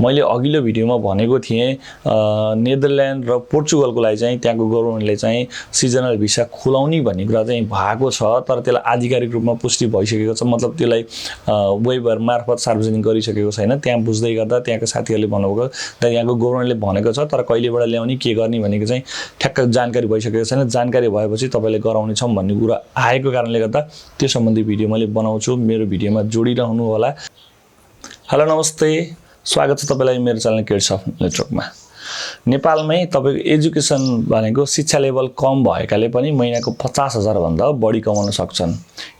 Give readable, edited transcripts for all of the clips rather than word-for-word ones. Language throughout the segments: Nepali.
मैले अघिल्लो भिडियोमा भनेको थिएँ नेदरल्यान्ड र पोर्चुगलको लागि चाहिँ त्यहाँको गभर्नमेन्टले चाहिँ सिजनल भिसा खुलाउने भन्ने कुरा चाहिँ भएको छ, तर त्यसलाई आधिकारिक रूपमा पुष्टि भइसकेको छ। मतलब त्यसलाई वेबहरु मार्फत सार्वजनिक गरिसकेको छैन। त्यहाँ बुझ्दै गर्दा त्यहाँका साथीहरूले भन्नुभएको यहाँको गभर्नमेन्टले भनेको छ, तर कहिलेबाट ल्याउने के गर्ने भनेको चाहिँ ठ्याक्क जानकारी भइसकेको छैन। जानकारी भएपछि तपाईले गराउने छौं भन्ने कुरा आएको कारणले गर्दा त्यो सम्बन्धी भिडियो मैले बनाउँछु। मेरो भिडियोमा जोडिरहनु होला। हेलो नमस्ते, स्वागत छ तपाईलाई मेरो च्यानल जनशक नेटवर्कमा। नेपालमै तपाईको एजुकेसन भनेको शिक्षा लेभल कम भएकाले पनि महिनाको 50,000 भन्दा बढी कमाउन सक्छन्।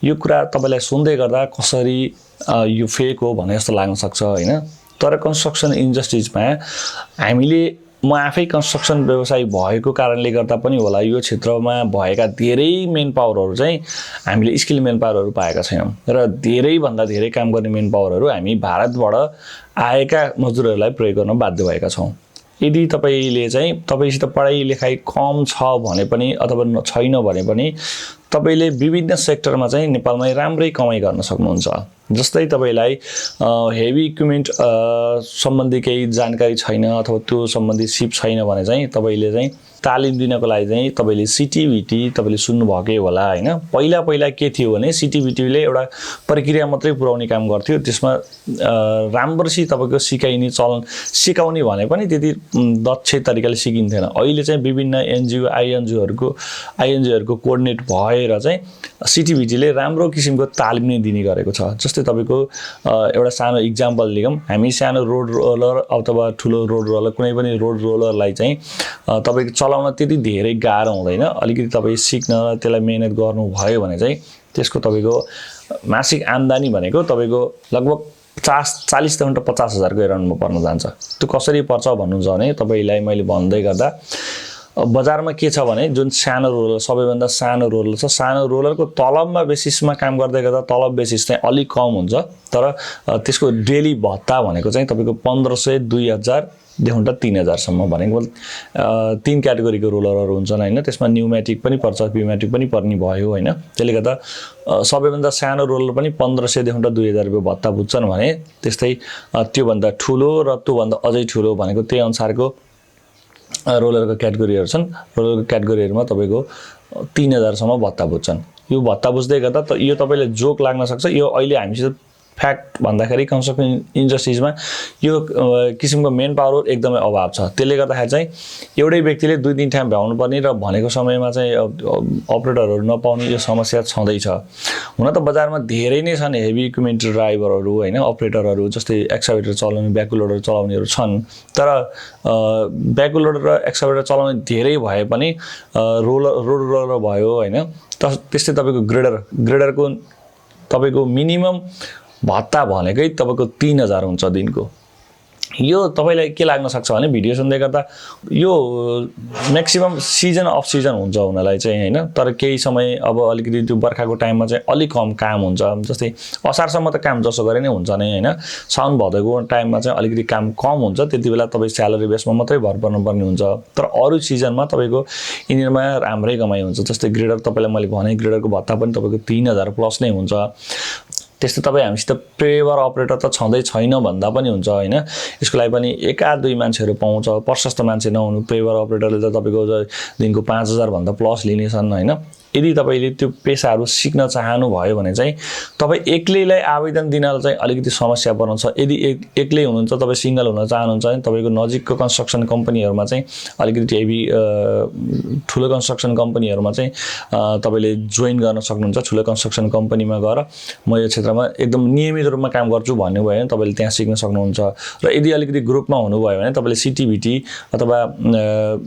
यो कुरा तपाईलाई सुन्दै गर्दा कसरी यो फेक हो भने जस्तो लाग्न सक्छ हैन। तर कन्स्ट्रक्सन इन्डस्ट्रीजमा म आफै कन्स्ट्रक्सन व्यवसायी भएको कारणले गर्दा पनि होला, यो क्षेत्रमा भएका धेरै मेन पावरहरु चाहिँ हामीले स्किल मेन पावरहरु पाएका छैनौं र धेरै भन्दा धेरै काम गर्ने मेन पावरहरु हामी भारतबाट आएका मजदुरहरूलाई प्रयोग गर्न बाध्य भएका छौं। यदि तपाईले चाहिँ तपाईसित पढाइ लेखाइ कम छ भने पनि अथवा छैन भने पनि तपाईले विभिन्न सेक्टरमा चाहिँ नेपालमै राम्रै कमाइ गर्न सक्नुहुन्छ। जस्तै तपाईलाई हेभी इक्विपमेन्ट सम्बन्धी केही जानकारी छैन अथवा त्यो सम्बन्धी सिप छैन भने चाहिँ तपाईले चाहिँ तालिम दिनको लागि चाहिँ तपाईले सिटिभिटी तपाईले सुन्नु भकै होला हैन। पहिला के थियो भने सिटिभिटीले एउटा प्रक्रिया मात्रै पुर्याउने काम गर्थ्यो। त्यसमा राम्रोसी तपाईको सिकाइने चलन सिकाउने भने पनि त्यति दक्ष तरिकाले सिकिन्थेन। अहिले चाहिँ विभिन्न एनजीओ आईएनजीओहरुको कोर्डिनेट भएर चाहिँ सिटिभिटीले राम्रो किसिमको तालिम नै दिने गरेको छ। जस्तै तपाईको एउटा सानो एक्जाम्पल लिगौं, हामी सानो रोड रोलर अथवा ठुलो रोड रोलर कुनै पनि रोड रोलरलाई चाहिँ तपाईको चलाउन त्यति धेरै गाह्रो हुँदैन। अलिकति तपाई सिक्न त्यसलाई मेहनत गर्नु भयो भने चाहिँ त्यसको तपाईको मासिक आम्दानी भनेको तपाईको लगभग 40 देखि 50,000 को एराउन्डमा पर्न जान्छ। त्यो कसरी पर्छ भन्नुहुन्छ भने तपाईलाई मैले भन्दै गर्दा बजारमा के छ भने जुन सानो रोलर सबैभन्दा सानो रोलर छ, सानो रोलरको तलबमा बेसिसमा काम गर्दै गर्दा तलब बेसिस चाहिँ अलि कम हुन्छ, तर त्यसको डेली भत्ता भनेको चाहिँ तपाईको 1500 2000 देखि 3000 सम्म भनेको तीन क्याटेगोरीको रोलरहरु हुन्छन् हैन। त्यसमा न्यूमेटिक पनि पर्छ, प्युमेटिक पनि पर्ने भयो हैन। त्यसले गर्दा सबैभन्दा सानो रोलर पनि 1500 देखि 2000 रुपैयाँ भत्ता बुझ्छन् भने त्यस्तै त्यो भन्दा ठूलो र त्यो भन्दा अझै ठूलो भनेको त्यही अनुसारको रोलरको क्याटेगोरीहरु छन्। रोलरको क्याटेगोरीहरुमा तपाईको 3000 सम्म भत्ता बुझ्छन्। यो भत्ता बुझ्दै गर्दा त यो तपाईले जोक लाग्न सक्छ। यो अहिले हामीसित फ्याक्ट भन्दाखेरि कन्स्ट्रक्सन इन्डस्ट्रीजमा यो किसिमको मेन पावर एकदमै अभाव छ। त्यसले गर्दाखेरि चाहिँ एउटै व्यक्तिले 2-3 ठाउँ भ्याउनु पर्ने र भनेको समयमा चाहिँ अपरेटरहरु नपाउने यो समस्या छँदै छ। हुन त बजारमा धेरै नै छन् हेभी इक्विपमेन्ट ड्राइभरहरु हैन, अपरेटरहरु जस्तै एक्सकाभेटर चलाउने ब्याकलोडर चलाउनेहरु छन्। तर ब्याकलोडर र एक्सकाभेटर चलाउने धेरै भए पनि रोड रोलर भयो हैन। त्यस्तै तपाईको ग्रेडरको तपाईको मिनिमम भत्ता भनेकै तपाईको 3000 हुन्छ दिनको। यो तपाईलाई के लाग्न सक्छ भने भिडियो सुन्दै गर्दा यो म्याक्सिमम सिजन अफ सिजन हुन्छ हुनलाई चाहिँ हैन। तर केही समय अब अलिकति त्यो बर्खाको टाइममा चाहिँ अलि कम काम हुन्छ। जस्तै असारसम्म त काम जसो गरे नै हुन्छ नै हैन। साउन भदौको टाइममा चाहिँ अलिकति काम कम हुन्छ। त्यतिबेला तपाई स्यालेरी बेसमा मात्रै भर पर्नुपर्ने हुन्छ। तर अरु सिजनमा तपाईको इनिरमा राम्रै कमाइ हुन्छ। जस्तै ग्रेडर तपाईलाई मैले भने ग्रेडरको भत्ता पनि तपाईको 3000 प्लस नै हुन्छ। त्यस्तै तपाई हामीसित पेवर अपरेटर त छँदै छैन भन्दा पनि हुन्छ हैन। यसको लागि पनि एका दुई मान्छेहरु पाउँछ। प्रशस्त मान्छे नहुनु पेवर अपरेटरले त तपाईको दिनको 5000 भन्दा प्लस लिनेछन् हैन। यदि तपाईले त्यो पेशाहरु सिक्न चाहनु भयो भने चाहिँ तपाई एक्लैलाई आवेदन दिनलाई चाहिँ अलिकति समस्या पर्छ। यदि एक्लै हुनुहुन्छ, तपाई सिंगल हुन चाहनुहुन्छ भने तपाईको नजिकको कन्स्ट्रक्सन कम्पनीहरुमा चाहिँ अलिकति हेभी ठुलो कन्स्ट्रक्सन कम्पनीहरुमा चाहिँ तपाईले जोइन गर्न सक्नुहुन्छ। ठुलो कन्स्ट्रक्सन कम्पनीमा गएर म यो क्षेत्रमा एकदम नियमित रूपमा काम गर्छु भन्ने भयो भने तपाईले त्यहाँ सिक्न सक्नुहुन्छ। र यदि अलिकति ग्रुपमा हुनु भयो भने तपाईले सिटिभिटी अथवा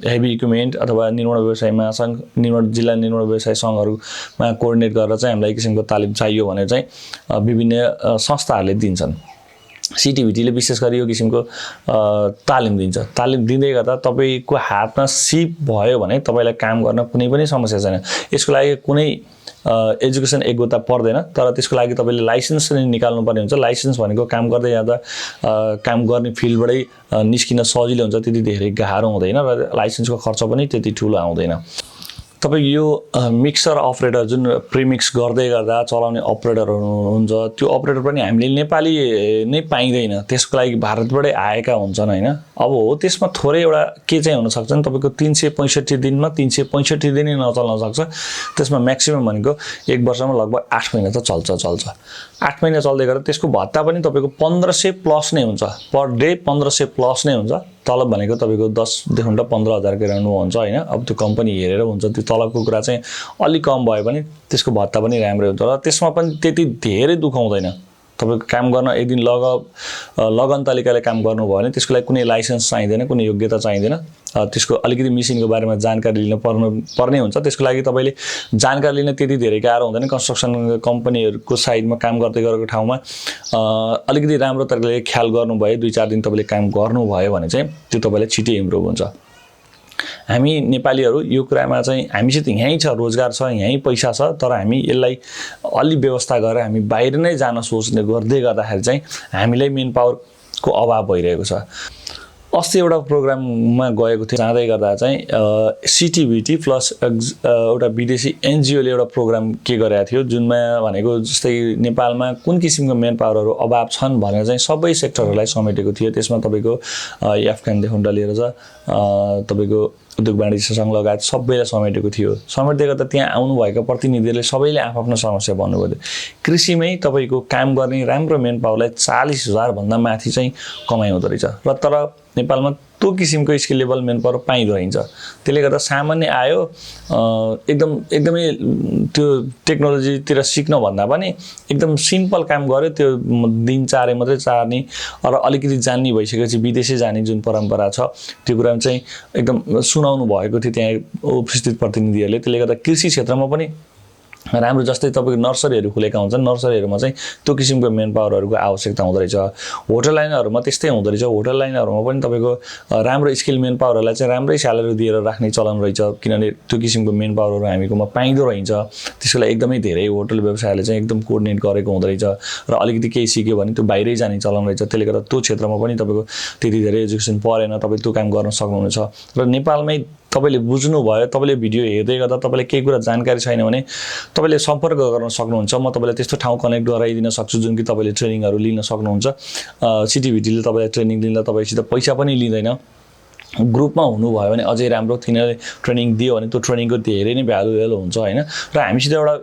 हेभी इक्विपमेन्ट अथवा निर्माण व्यवसाय महासंघ जिल्ला निर्माण व्यवसाय संघहरुमा कोर्डिनेट गरेर चाहिँ हामीलाई किसिमको तालिम चाहियो भने चाहिँ विभिन्न संस्थाहरुले दिन्छन्। सिटिभिटीले विशेष गरी यो किसिमको तालिम दिन्छ। तालिम दिँदै गर्दा तपाईको हातमा सिप भयो भने तपाईलाई काम गर्न कुनै पनि समस्या छैन। यसको लागि कुनै एजुकेसन योग्यता पर्दैन। तर त्यसको लागि तपाईले लाइसेन्स नै निकाल्नु पर्ने हुन्छ। लाइसेन्स भनेको काम गर्दै जाँदा काम गर्ने फिल्डबाटै निस्किन सजिलो हुन्छ। त्यति धेरै गाह्रो हुँदैन र लाइसेन्सको खर्च पनि त्यति ठूलो आउँदैन। तपाईँ यो मिक्सर अपरेटर जुन प्रिमिक्स गर्दै गर्दा चलाउने अपरेटरहरू हुन्छ त्यो अपरेटर पनि हामीले नेपाली नै पाइँदैन, त्यसको लागि भारतबाटै आएका हुन्छन् होइन। अब हो त्यसमा थोरै एउटा के चाहिँ हुनसक्छ नि, तपाईँको 365 दिनमा 365 दिनै नचल्न सक्छ। त्यसमा म्याक्सिमम भनेको 1 वर्षमा लगभग 8 महिना त चल्छ। 8 महिना चल्दै गर्दा त्यसको भत्ता पनि तपाईँको 1500 प्लस नै हुन्छ, पर डे 1500 प्लस नै हुन्छ। तलब भनेको तपाईँको 10 देखि 15,000 को रहनु हुन्छ होइन। अब त्यो कम्पनी हेरेर हुन्छ, त्यो तलबको कुरा चाहिँ अलिक कम भयो भने त्यसको भत्ता पनि राम्रै हुन्छ र त्यसमा पनि त्यति धेरै दुखाउँदैन। तपाईँको काम गर्न एक दिन लगन तरिकाले काम गर्नुभयो भने त्यसको लागि कुनै लाइसेन्स चाहिँदैन, कुनै योग्यता चाहिँदैन। त्यसको अलिकति मेसिनको बारेमा जानकारी लिन पर्ने हुन्छ। त्यसको लागि तपाईँले जानकारी लिन त्यति धेरै गाह्रो हुँदैन। कन्स्ट्रक्सन कम्पनीहरूको साइडमा काम गर्दै गरेको ठाउँमा अलिकति राम्रो तरिकाले ख्याल गर्नुभयो, 2-4 दिन तपाईँले काम गर्नुभयो भने चाहिँ त्यो तपाईँलाई छिटै इम्प्रुभ हुन्छ। हामी नेपालीहरू यो कुरामा चाहिँ हामीसित यहीँ छ, रोजगार छ, यहीँ पैसा छ, तर हामी यसलाई अलि व्यवस्था गरेर हामी बाहिर नै जान सोच्ने गर्दै गर्दाखेरि चाहिँ हामीलाई मेन पावरको अभाव भइरहेको छ। अस्ति एउटा प्रोग्राममा गएको थिएँ, जाँदै गर्दा चाहिँ सिटिभिटी प्लस एउटा विदेशी एनजिओले एउटा प्रोग्राम के गरेको थियो, जुनमा भनेको जस्तै नेपालमा कुन किसिमको मेन पावरहरू अभाव छन् भनेर चाहिँ सबै सेक्टरहरूलाई समेटेको थियो। त्यसमा तपाईँको एफकानदेखि लिएर तपाईँको उद्योग वाणिज्य सङ्घ लगायत सबैलाई समेटेको थियो। समेट्दै गर्दा त्यहाँ आउनुभएका प्रतिनिधिहरूले सबैले आफ्नो समस्या भन्नुभयो। कृषिमै तपाईँको काम गर्ने राम्रो मेन पावरलाई 40,000 भन्दा माथि चाहिँ कमाइ हुँदो रहेछ र तर नेपालमा त्यो किसिमको स्किल लेभल मेन पावर पाइँदो रहेछ। त्यसले गर्दा सामान्य आयो एकदमै त्यो टेक्नोलोजीतिर सिक्न भन्दा पनि एकदम सिम्पल काम गर्यो, त्यो दिन चारे मात्रै चार्ने र अलिकति जान्ने भइसकेपछि विदेशै जाने जुन परम्परा छ त्यो कुरा चाहिँ एकदम सुनाउनु भएको थियो त्यहाँ उपस्थित प्रतिनिधिहरूले। त्यसले गर्दा कृषि क्षेत्रमा पनि राम्रो, जस्तै तपाईँको नर्सरीहरू खुलेका हुन्छन्, नर्सरीहरूमा चाहिँ त्यो किसिमको मेन पावरहरूको आवश्यकता हुँदो रहेछ। होटल लाइनहरूमा त्यस्तै हुँदो रहेछ। होटल लाइनहरूमा पनि तपाईँको राम्रो स्किल मेन पावरहरूलाई चाहिँ राम्रै स्यालेरी दिएर राख्ने चलन रहेछ, किनभने त्यो किसिमको मेन पावरहरू हामीकोमा पाइँदो रहेछ। त्यसको लागि एकदमै धेरै होटल व्यवसायले चाहिँ एकदम कोअर्डिनेट गरेको हुँदो रहेछ र अलिकति केही सिक्यो भने त्यो बाहिरै जाने चलन रहेछ। त्यसले गर्दा त्यो क्षेत्रमा पनि तपाईँको त्यति धेरै एजुकेसन परेन, तपाईँ त्यो काम गर्न सक्नुहुनेछ। र नेपालमै तपाईँले बुझ्नुभयो, तपाईँले भिडियो हेर्दै गर्दा तपाईँलाई केही कुरा जानकारी छैन भने तपाईँले सम्पर्क गर्न सक्नुहुन्छ। म तपाईँलाई त्यस्तो ठाउँ कनेक्ट गराइदिन सक्छु जुन कि तपाईँले ट्रेनिङहरू लिन सक्नुहुन्छ। सिटिभिटीले तपाईँलाई ट्रेनिङ लिँदा तपाईँसित पैसा पनि लिँदैन। ग्रुपमा हुनुभयो भने अझै राम्रो, तिनीहरूले ट्रेनिङ दियो भने त्यो ट्रेनिङको धेरै नै भ्यालुएबल हुन्छ होइन। र हामीसित एउटा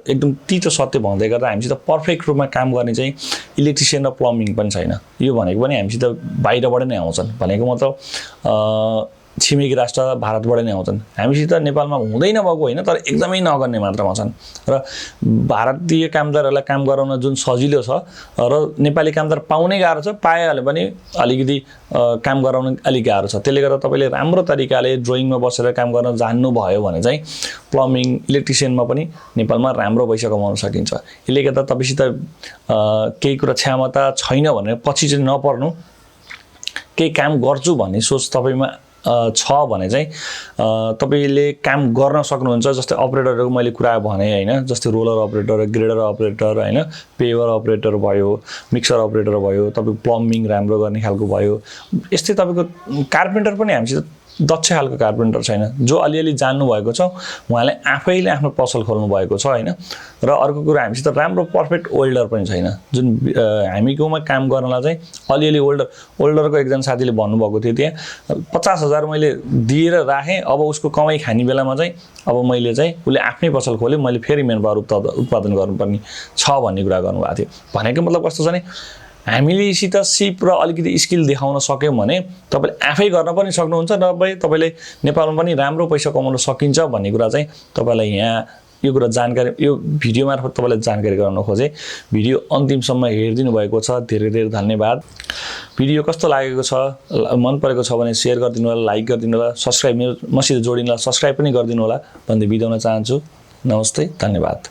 एकदम तितो सत्य भन्दै गर्दा हामीसित पर्फेक्ट रूपमा काम गर्ने चाहिँ इलेक्ट्रिसियन र प्लम्बिङ पनि छैन। यो भनेको पनि हामीसित बाहिरबाट नै आउँछन्, भनेको मतलब छिमेकी राष्ट्र भारतबाट नै आउँछन्। हामीसित नेपालमा हुँदै नभएको होइन, तर एकदमै नगर्ने मात्रामा छन्। र भारतीय कामदारहरूलाई काम गराउन जुन सजिलो छ र नेपाली कामदार पाउनै गाह्रो छ, पाइहाल्यो भने अलिकति काम गराउन अलिक गाह्रो छ। त्यसले गर्दा तपाईँले राम्रो तरिकाले ड्रइङमा बसेर काम गर्न जान्नुभयो भने चाहिँ प्लम्बिङ इलेक्ट्रिसियनमा पनि नेपालमा राम्रो पैसा कमाउन सकिन्छ। यसले गर्दा तपाईँसित केही कुरा क्षमता छैन भनेर पछि चाहिँ नपर्नु। केही काम गर्छु भन्ने सोच तपाईँमा छ भने चाहिँ तपाईँले काम गर्न सक्नुहुन्छ। जस्तै अपरेटरहरूको मैले कुरा भने होइन, जस्तै रोलर अपरेटर, ग्रेडर अपरेटर होइन, पेवर अपरेटर भयो, मिक्सर अपरेटर भयो, तपाईँको प्लम्बिङ राम्रो गर्ने खालको भयो। यस्तै तपाईँको कार्पेन्टर पनि हामीसित दक्ष खालको कार्पेन्टर छैन, जो अलिअलि जान्नुभएको छ, उहाँले आफैले आफ्नो पसल खोल्नु भएको छ होइन। र अर्को कुरा हामीसित राम्रो पर्फेक्ट वेल्डर पनि छैन, जुन हामीकोमा काम गर्नलाई चाहिँ अलिअलि वेल्डरको एकजना साथीले भन्नुभएको थियो, त्यहाँ 50,000 मैले दिएर राखेँ, अब उसको कमाइ खाने बेलामा चाहिँ अब मैले चाहिँ उसले आफ्नै पसल खोल्यो, मैले फेरि मेन पावर उत्पादन गर्नुपर्ने छ भन्ने कुरा गर्नुभएको थियो। भनेको मतलब कस्तो छ भने हामीलेसित सिप र अलिकति स्किल देखाउन सक्यौँ भने तपाईँले आफै गर्न पनि सक्नुहुन्छ, र तपाईँले नेपालमा पनि राम्रो पैसा कमाउन सकिन्छ भन्ने कुरा चाहिँ तपाईँलाई यहाँ यो कुरा जानकारी, यो भिडियो मार्फत तपाईँलाई जानकारी गराउन खोजेँ। भिडियो अन्तिमसम्म हेरिदिनु भएको छ, धेरै धेरै धन्यवाद। भिडियो कस्तो लागेको छ, मन परेको छ भने सेयर गरिदिनु होला, लाइक गरिदिनु होला, सब्सक्राइब मसित जोडिनु होला, सब्सक्राइब पनि गरिदिनु होला भन्दै बिदा हुन चाहन्छु। नमस्ते, धन्यवाद।